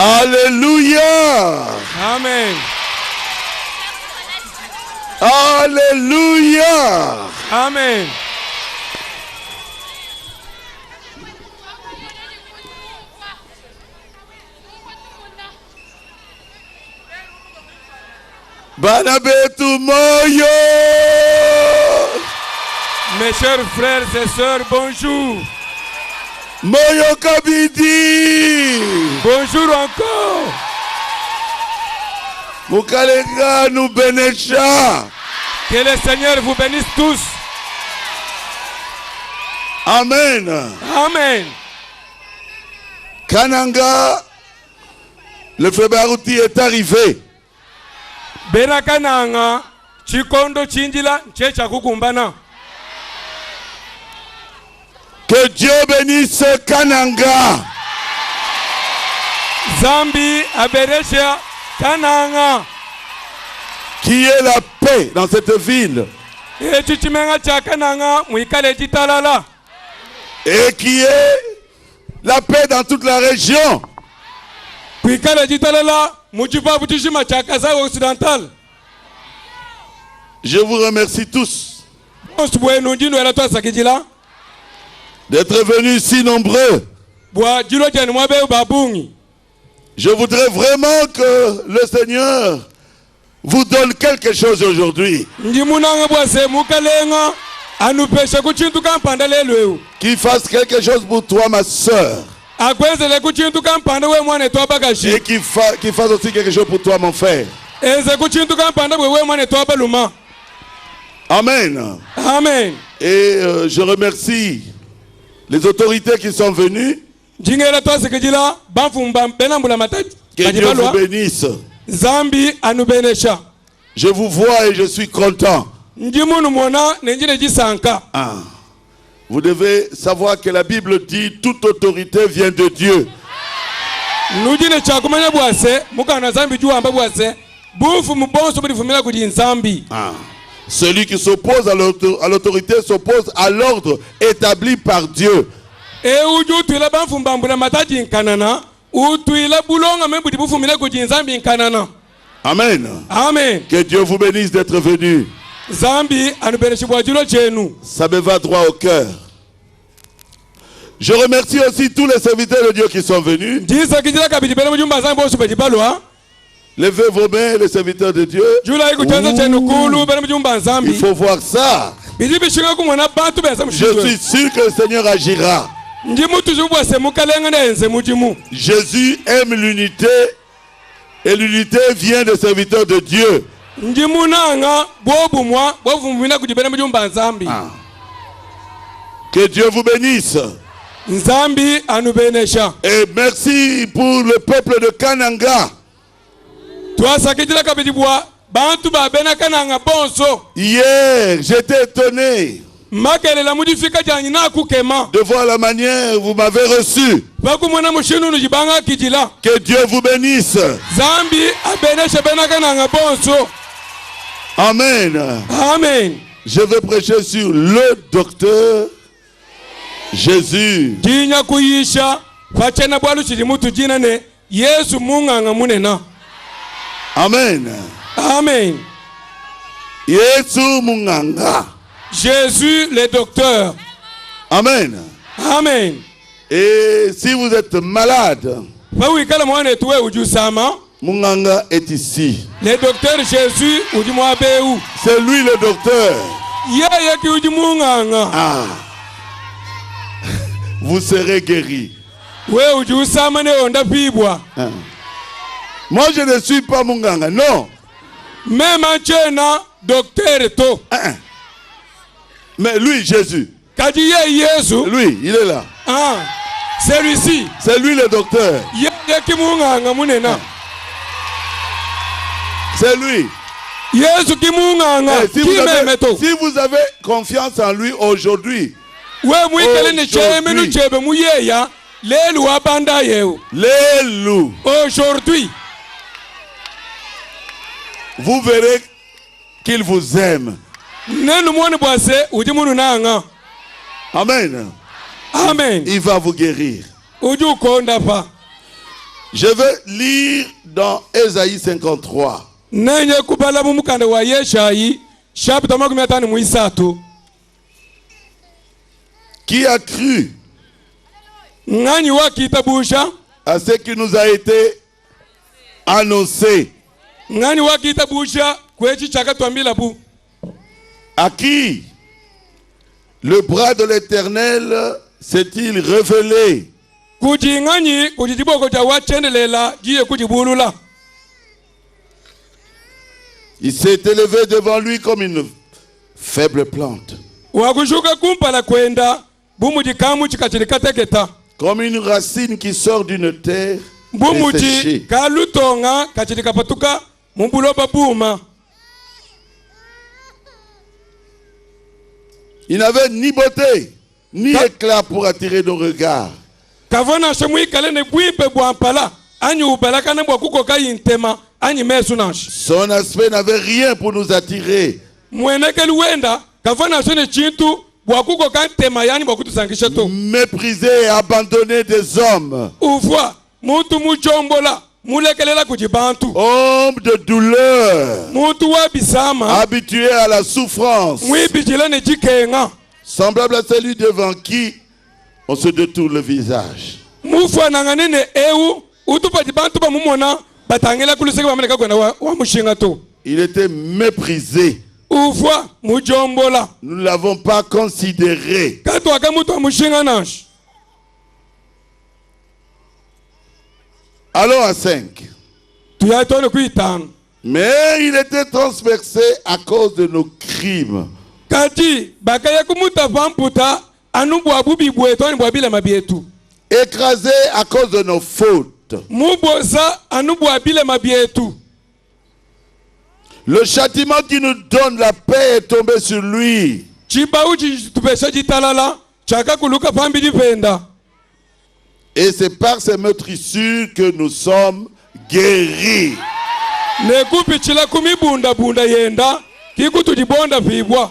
Alléluia. Amen. Alléluia. Amen. Bana betu moyo. Mes chers frères et sœurs, bonjour. Moyo kabidi. Bonjour encore. Mukalenga nous benesha. Que le Seigneur vous bénisse tous. Amen. Amen. Kananga, le frère Barouti est arrivé. Benakananga, chikondo chinjila, checha kukumbana. Que Dieu bénisse Kananga. Zambi aberesha Kananga. Qui est la paix dans cette ville. Echichimenga cha Kananga, muikale jitalala. Et qui est la paix dans toute la région. Kuikale jitalala, mujipa butishima cha Kasai occidental. Je vous remercie tous d'être venus si nombreux. Je voudrais vraiment que le Seigneur vous donne quelque chose aujourd'hui. Qu'il fasse quelque chose pour toi, ma soeur. Et qu'il fasse aussi quelque chose pour toi, mon frère. Amen. Amen. Et je remercie les autorités qui sont venues. Que Dieu vous bénisse. Zambi anubenesha. Je vous vois et je suis content. Ah. Vous devez savoir que la Bible dit toute autorité vient de Dieu. Ah. Celui qui s'oppose à l'autorité s'oppose à l'ordre établi par Dieu. Amen. Amen. Que Dieu vous bénisse d'être venu. Ça me va droit au cœur. Je remercie aussi tous les serviteurs de Dieu qui sont venus. Levez vos mains, les serviteurs de Dieu. Il faut voir ça. Je suis sûr que le Seigneur agira. Jésus aime l'unité et l'unité vient des serviteurs de Dieu. Ah. Que Dieu vous bénisse. Et merci pour le peuple de Kananga. Hier, j'étais étonné de voir la manière où vous m'avez reçu. Que Dieu vous bénisse. Amen. Amen. Je veux prêcher sur le docteur Jésus. Amen. Amen. Yesu Munganga. Jésus le docteur. Amen. Amen. Et si vous êtes malade, Munganga est ici. Le docteur Jésus, c'est lui le docteur. Ah. Vous serez guéri. Ah. Moi je ne suis pas Munganga, non. Même docteur to. Mais lui, Jésus. Lui, il est là. Ah, celui-ci. C'est lui le docteur. C'est lui. Si vous avez confiance en lui aujourd'hui, aujourd'hui, vous verrez qu'il vous aime. Amen. Il va vous guérir. Je veux lire dans Ésaïe 53. Nenye kubala mu mukanda wa Yeshayi chapter 53. Qui a cru Ngani wa kitabusha à ce qui nous a été annoncé? Ngani wa kitabusha kwechi chaka twambila bu. À qui le bras de l'Éternel s'est-il révélé? Kuji ngani kujiboko ja wachendelela jiye kujibulula. Il s'est élevé devant lui comme une faible plante, Wakushuka kumpala kwenda bumuji kamu chikachirikateketa. comme une racine qui sort d'une terre Bumuji desséchée. kalutonga kachirikapatuka mumbuloba buma. Il n'avait ni beauté, ni éclat pour attirer nos regards. Kavona shemui kalene bwimpe bwampala anyi ubalaka ne bwakuko kayintema anyi mesu nashi. Son aspect n'avait rien pour nous attirer. Mwenekeli wenda kavona shene chintu bwakuko kantema yani bwakutusangisha to. Méprisé et abandonné des hommes. Uvwa muntu mujombola mulekelela kujibantu. Homme de douleur, Muntu wabisama habitué à la souffrance, mwibijile ne jikenga. semblable à celui devant qui on se détourne le visage. Mufwa nanganene ewu utupa jibantu ba mumona batangela kuluseke bameleka kwenda wa mushinga to. Il était méprisé. Uvwa mujombola Nous ne l'avons pas considéré. katwa kamutu wa mushinga nashi. Allons à 5. Tuyatone kuitano. Mais il était transpercé à cause de nos crimes. Kati bakaya kumuta vamputa anu bwabubi bwetu ani bwabile mabietu. Écrasé à cause de nos fautes. Mubosa anu bwabile mabietu. Le châtiment qui nous donne la paix est tombé sur lui. Chibau chitupesha chitalala chaka kuluka pambi dipenda. Et c'est par ces meurtrissures que nous sommes guéris. Nekupi chila kumibunda bunda yenda kikutu jibonda vibwa.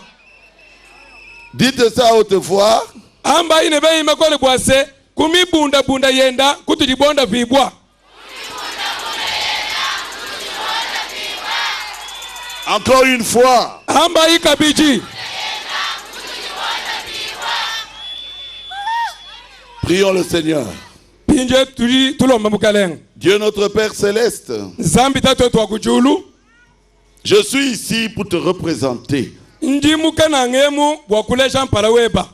Dites ça à haute voix. Amba inebe imakole bwase kumibunda bunda yenda kutu jibonda vibwa. Encore une fois. Amba ikabiji. Prions le Seigneur. Pinje tuli tulomba mukaleng. Dieu notre Père céleste, Zambi tatu twa kujulu. je suis ici pour te représenter. Ndi mukana ngemu wakulesha mpala weba.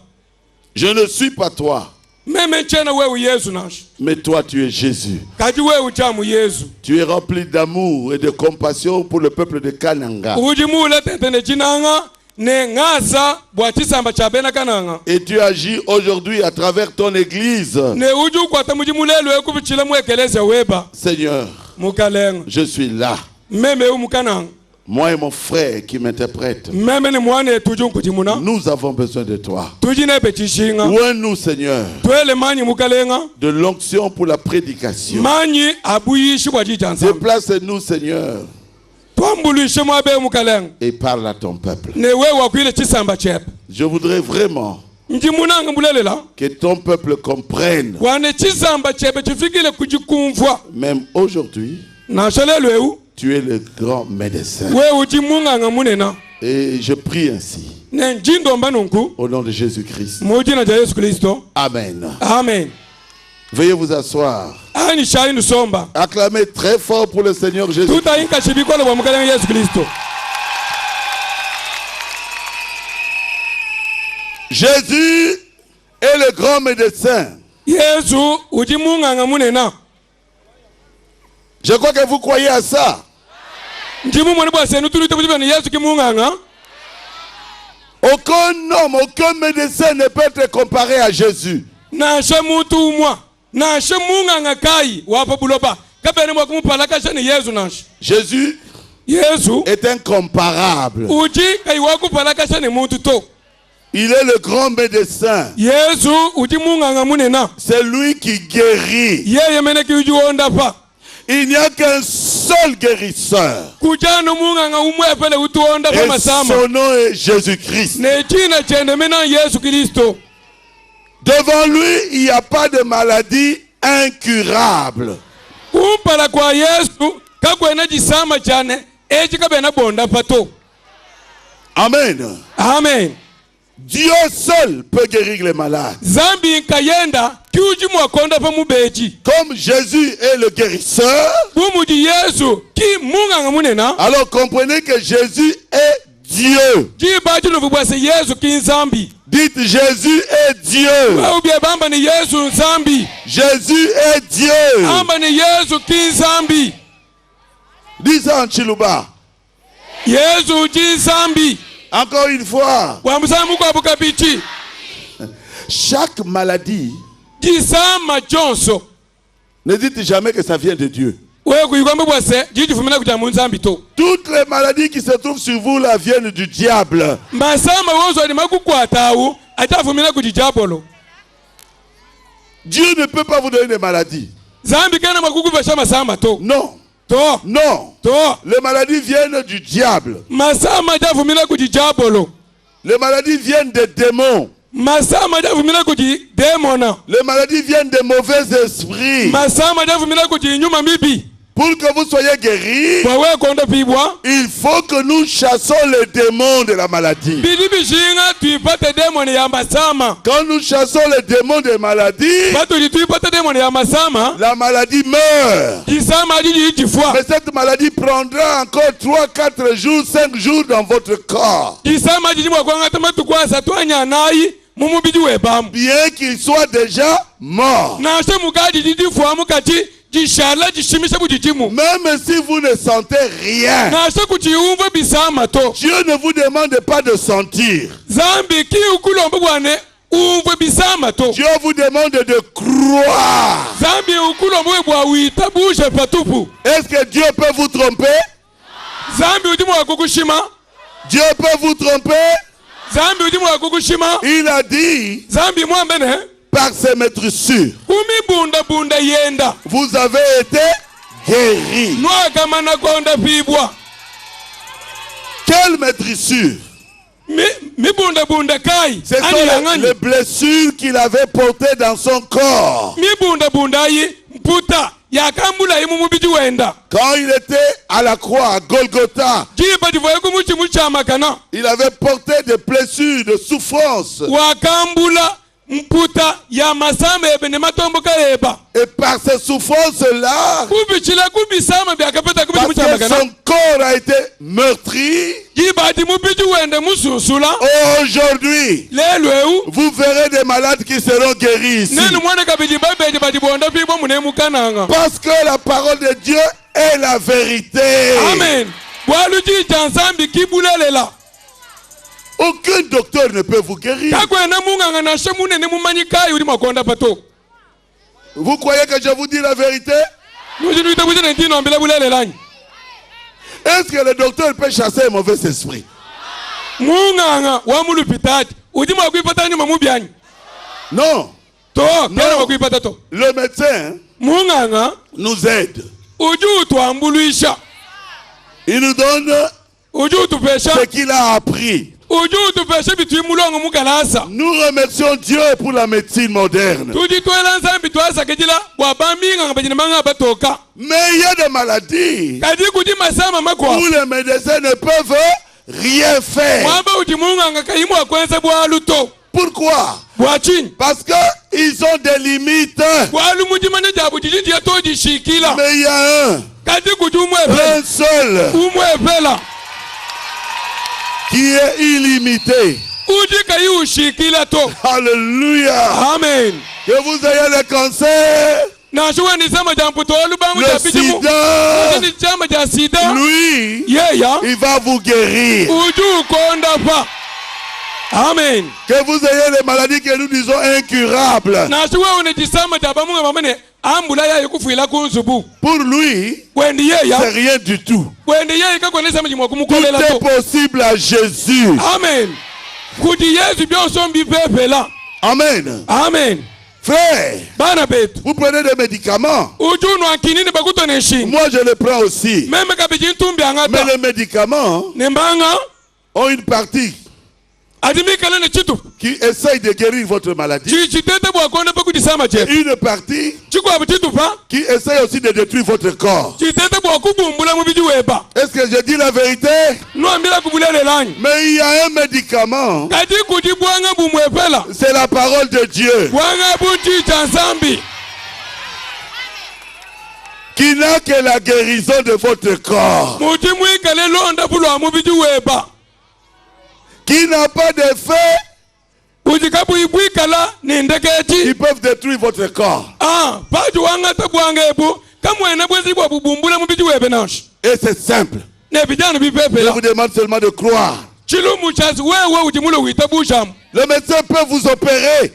Je ne suis pas toi, Meme chena wewe Yesu nashi. mais toi tu es Jésus. Kaji wewe chamu Yesu. Tu es rempli d'amour et de compassion pour le peuple de Kananga. Uji mule tentene chinanga ne ngasa bwachisamba chabena kananga. Et tu agis aujourd'hui à travers ton église. Ne uju kwata muji mulelo ekubichila mwekeleza weba. Seigneur, Mukalenga. je suis là. Meme umukananga. Moi et mon frère qui m'interprète. Meme ni mwane tujun kujimuna. Nous avons besoin de toi. Tujine pechishinga. Loin-nous, Seigneur, Twele manyi mukalenga. de l'onction pour la prédication. Manyi abuyishi bwajijansa. Déplace-nous, Seigneur, Twambulishe mwabe mukalenga. et parle à ton peuple. Ne wewe wakwile chisamba chepe. Je voudrais vraiment Njimunanga mulelela. que ton peuple comprenne, Wane chisamba chepe chifikile kujikumvwa. même aujourd'hui, Na shalelo eu. tu es le grand médecin. Wewe ujimunganga munena. Et je prie ainsi, Ne njindo mbanunku. au nom de Jésus-Christ. Mujina ja Yesu Kristo. Amen. Amen. Veuillez vous asseoir. Ani shayi nusomba. Acclamez très fort pour le Seigneur Jésus. Tuta inka shibikole wa mukale Yesu Kristo. Jésus est le grand médecin. Yesu ujimunganga munena. Je crois que vous croyez à ça. Njimu mwani bwa senu tulu tebujiba ni Yesu kimunganga. Aucun homme, aucun médecin ne peut être comparé à Jésus. Na shemutu umwa. Na shemunganga kai wapa buloba. Kabene mwa kumupalaka shani Yesu nash. Jésus Yesu est incomparable. uji kai wakupalaka shani muntu to. Il est le grand médecin. Yesu ujimunganga munena. C'est lui qui guérit. Yeye meneki uji wonda pa. Il n'y a qu'un seul guérisseur. Kujano munganga umwe pele utuonda pa Et masama. son nom est Jésus-Christ. Ne china chende mena Yesu Kristo. Devant lui, il n'y a pas de maladie incurable. kupala kwa Yesu kakwena jisama chane echi kabena bonda pato. Amen. Amen. Dieu seul peut guérir les malades. Zambi kayenda kiuji mwakonda pa mubeji. Comme Jésus est le guérisseur, Bumuji Yesu ki munga ngamunena. alors comprenez que Jésus est Dieu. Jibaji nuvubwase Yesu ki nzambi. Dites Jésus est Dieu. Ubye bamba ni Yesu nzambi. Jésus est Dieu. Amba ni Yesu ki nzambi. Dis ça en Chiluba. Yesu ki nzambi. Encore une fois. Wamusamu kwa bukabichi. Chaque maladie, Jisama jonso. ne dites jamais que ça vient de Dieu. Toutes les maladies qui se trouvent sur vous là viennent du diable. Dieu ne peut pas vous donner des maladies. Non. Non. Les maladies viennent du diable. Les maladies viennent des démons. Les maladies viennent des mauvais esprits. Pour que vous soyez guéris, il faut que nous chassons les démons de la maladie. Quand nous chassons les démons de la maladie, la maladie meurt. Mais cette maladie prendra encore 3, 4 jours, 5 jours dans votre corps. Bien qu'il soit déjà mort. Même si vous ne sentez rien, Dieu ne vous demande pas de sentir. Dieu vous demande de croire. Est-ce que Dieu peut vous tromper? Dieu peut vous tromper? Il a dit par ses maîtrissures, vous avez été guéris. Quelle maîtrissure? Ce sont les blessures qu'il avait portées dans son corps. Quand il était à la croix à Golgotha, il avait porté des blessures de souffrance. Et par ces souffrances-là, parce que son corps a été meurtri, aujourd'hui, vous verrez des malades qui seront guéris ici. Parce que la parole de Dieu est la vérité. Amen. Aucun docteur ne peut vous guérir. Vous croyez que je vous dis la vérité? Est-ce que le docteur peut chasser un mauvais esprit? Non. Non. Le médecin nous aide. Il nous donne ce qu'il a appris. Nous remercions Dieu pour la médecine moderne. Mais il y a des maladies où les médecins ne peuvent rien faire. Pourquoi? Parce qu'ils ont des limites. Mais il y a un seul qui est illimité. Alléluia. Amen. Que vous ayez le cancer, le sida, lui, il va vous guérir. Amen. Que vous ayez les maladies que nous disons incurables. Pour lui, c'est rien du tout. Tout est possible à Jésus. Amen. Amen. Amen. Frère, vous prenez des médicaments. Moi, je les prends aussi. Mais les médicaments ont une partie qui essaye de guérir votre maladie. Et une partie qui essaye aussi de détruire votre corps. Est-ce que je dis la vérité? Mais il y a un médicament. C'est la parole de Dieu. Qui n'a que la guérison de votre corps. Qui n'a pas d'effet. Ils peuvent détruire votre corps. Et c'est simple. Je vous demande seulement de croire. Le médecin peut vous opérer.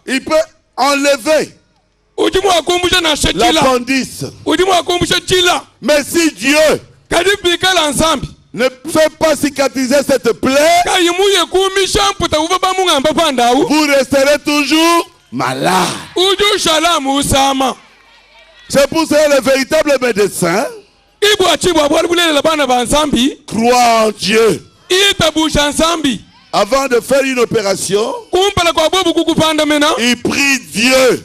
Il peut enlever l'appendice. Mais si Dieu ne fait pas cicatriser cette plaie, vous resterez toujours malade. C'est pour ça que le véritable médecin croit en Dieu. Avant de faire une opération, il prie Dieu.